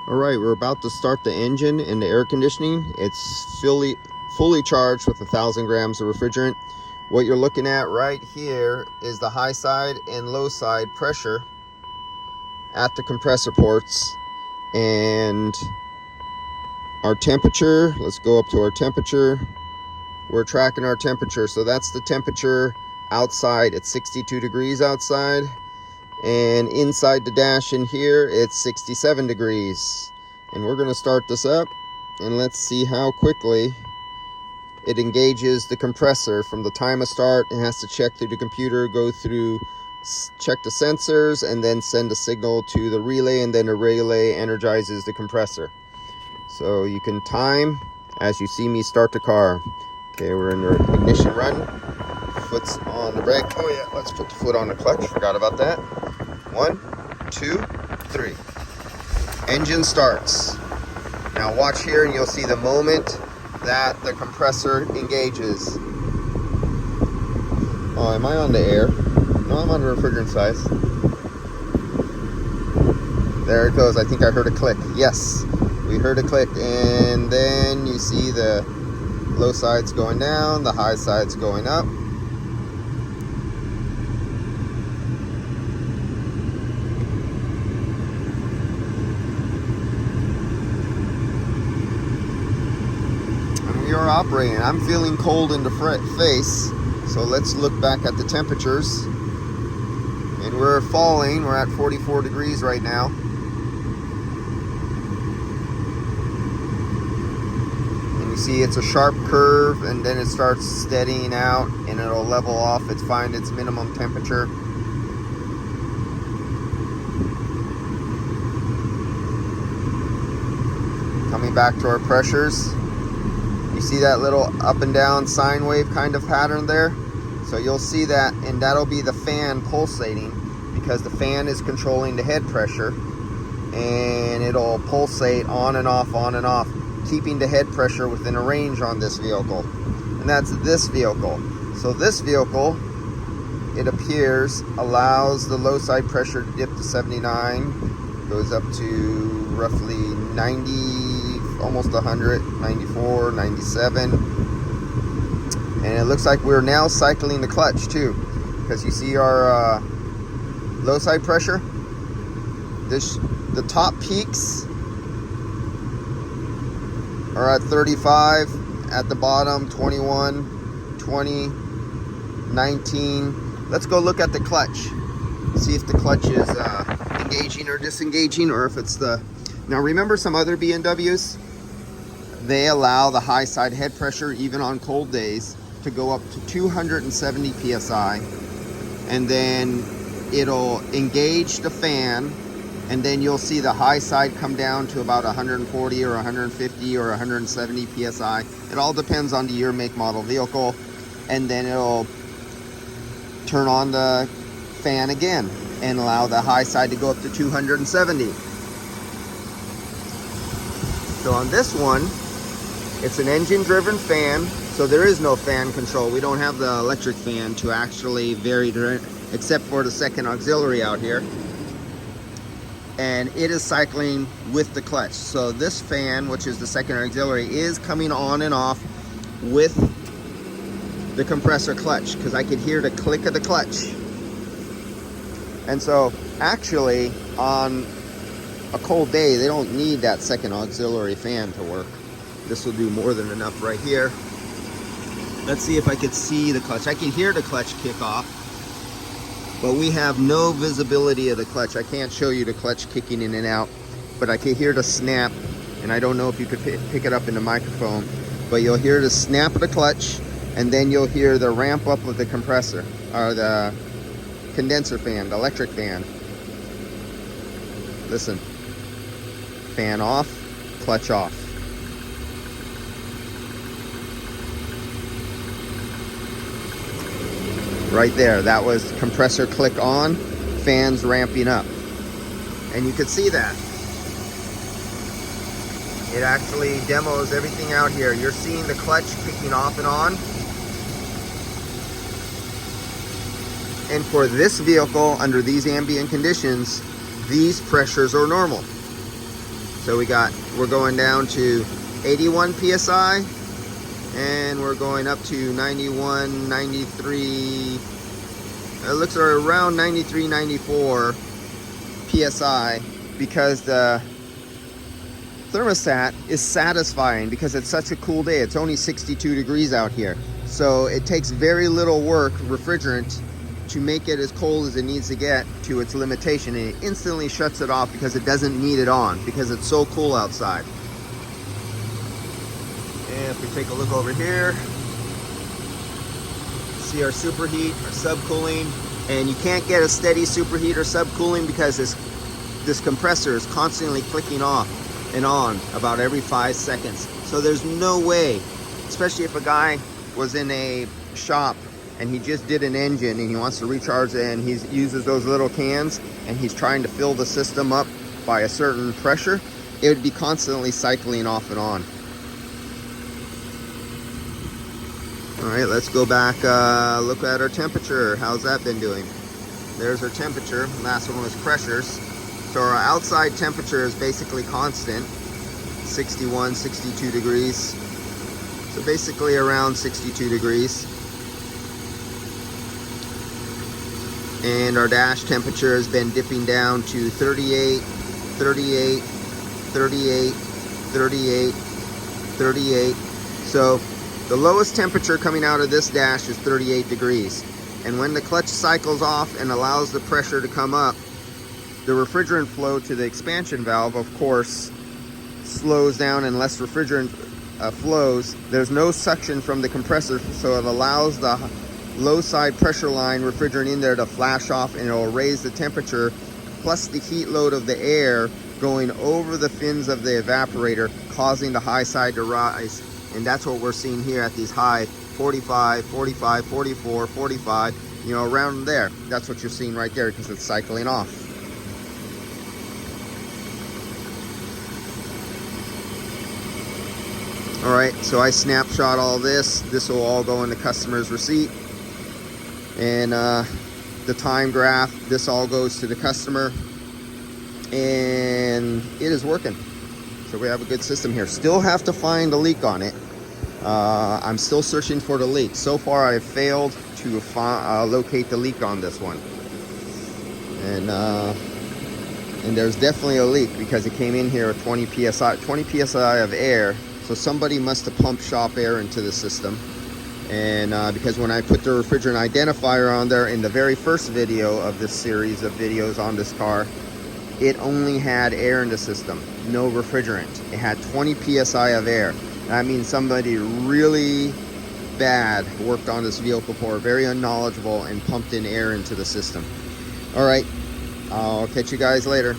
All right, we're about to start the engine and the air conditioning. It's fully charged with 1,000 grams of refrigerant. What you're looking at right here is the high side and low side pressure at the compressor ports and our temperature. Let's go up to our temperature. We're tracking our temperature, so that's the temperature outside. It's 62 degrees outside, and inside the dash in here it's 67 degrees. And we're going to start this up and let's see how quickly it engages the compressor. From the time of start, it has to check through the computer, go through, check the sensors, and then send a signal to the relay, and then the relay energizes the compressor. So you can time as you see me start the car. Okay, we're in the ignition run. Foot's on the brake. Oh yeah, let's put the foot on the clutch. Forgot about that. 1, 2, 3. Engine starts. Now watch here and you'll see the moment that the compressor engages. Oh, am I on the air? No, I'm on the refrigerant side. There it goes. I think I heard a click. Yes, we heard a click, and then you see the low side's going down, the high side's going up. And we are operating. I'm feeling cold in the face, so let's look back at the temperatures. And we're falling. We're at 44 degrees right now. And you see it's a sharp curve, and then it starts steadying out and it'll level off. It's find its minimum temperature. Coming back to our pressures. You see that little up and down sine wave kind of pattern there? So you'll see that, and that'll be the fan pulsating, because the fan is controlling the head pressure, and it'll pulsate on and off, keeping the head pressure within a range on this vehicle. And that's this vehicle. So this vehicle, it appears, allows the low side pressure to dip to 79, goes up to roughly 90, almost 100, 94, 97. And it looks like we're now cycling the clutch too, because you see our low side pressure. The top peaks are at 35, at the bottom 21, 20, 19. Let's go look at the clutch, see if the clutch is engaging or disengaging, or if it's the... Now remember some other BMWs, they allow the high side head pressure even on cold days to go up to 270 psi, and then it'll engage the fan, and then you'll see the high side come down to about 140 or 150 or 170 psi. It all depends on the year, make, model vehicle, and then it'll turn on the fan again and allow the high side to go up to 270. So on this one, it's an engine driven fan, so there is no fan control. We don't have the electric fan to actually vary, except for the second auxiliary out here. And it is cycling with the clutch. So this fan, which is the second auxiliary, is coming on and off with the compressor clutch, because I could hear the click of the clutch. And so actually on a cold day, they don't need that second auxiliary fan to work. This will do more than enough right here. Let's see if I could see the clutch. I can hear the clutch kick off, but we have no visibility of the clutch. I can't show you the clutch kicking in and out, but I can hear the snap, and I don't know if you could pick it up in the microphone, but you'll hear the snap of the clutch, and then you'll hear the ramp up of the compressor, or the condenser fan, the electric fan. Listen. Fan off, clutch off. Right there, that was compressor click on, fans ramping up. And you could see that. It actually demos everything out here. You're seeing the clutch kicking off and on. And for this vehicle, under these ambient conditions, these pressures are normal. So we're going down to 81 psi, and we're going up to 91, 93. It looks like around 93, 94 psi, because the thermostat is satisfying because it's such a cool day. It's only 62 degrees out here, so it takes very little work, refrigerant, to make it as cold as it needs to get to its limitation, and it instantly shuts it off because it doesn't need it on because it's so cool outside. And if we take a look over here, see our superheat, our subcooling, and you can't get a steady superheat or subcooling because this compressor is constantly clicking off and on about every 5 seconds. So there's no way, especially if a guy was in a shop and he just did an engine and he wants to recharge it, and he uses those little cans and he's trying to fill the system up by a certain pressure, it would be constantly cycling off and on. All right, let's go back, look at our temperature. How's that been doing? There's our temperature. Last one was pressures. So our outside temperature is basically constant, 61, 62 degrees. So basically around 62 degrees. And our dash temperature has been dipping down to 38, 38, 38, 38, 38. So the lowest temperature coming out of this dash is 38 degrees. And when the clutch cycles off and allows the pressure to come up, the refrigerant flow to the expansion valve, of course, slows down, and less refrigerant flows. There's no suction from the compressor, so it allows the low side pressure line refrigerant in there to flash off, and it will raise the temperature, plus the heat load of the air going over the fins of the evaporator, causing the high side to rise. And that's what we're seeing here at these high 45, 45, 44, 45, you know, around there. That's what you're seeing right there because it's cycling off. All right, so I snapshot all this. This will all go in the customer's receipt. And the time graph, this all goes to the customer. And it is working. So we have a good system here. Still have to find a leak on it. I'm still searching for the leak. So far, I've failed to locate the leak on this one. And there's definitely a leak because it came in here at 20 psi of air. So somebody must have pumped shop air into the system. And because when I put the refrigerant identifier on there in the very first video of this series of videos on this car, it only had air in the system, no refrigerant. It had 20 psi of air. That means somebody really bad worked on this vehicle before, very unknowledgeable, and pumped in air into the system. All right, I'll catch you guys later.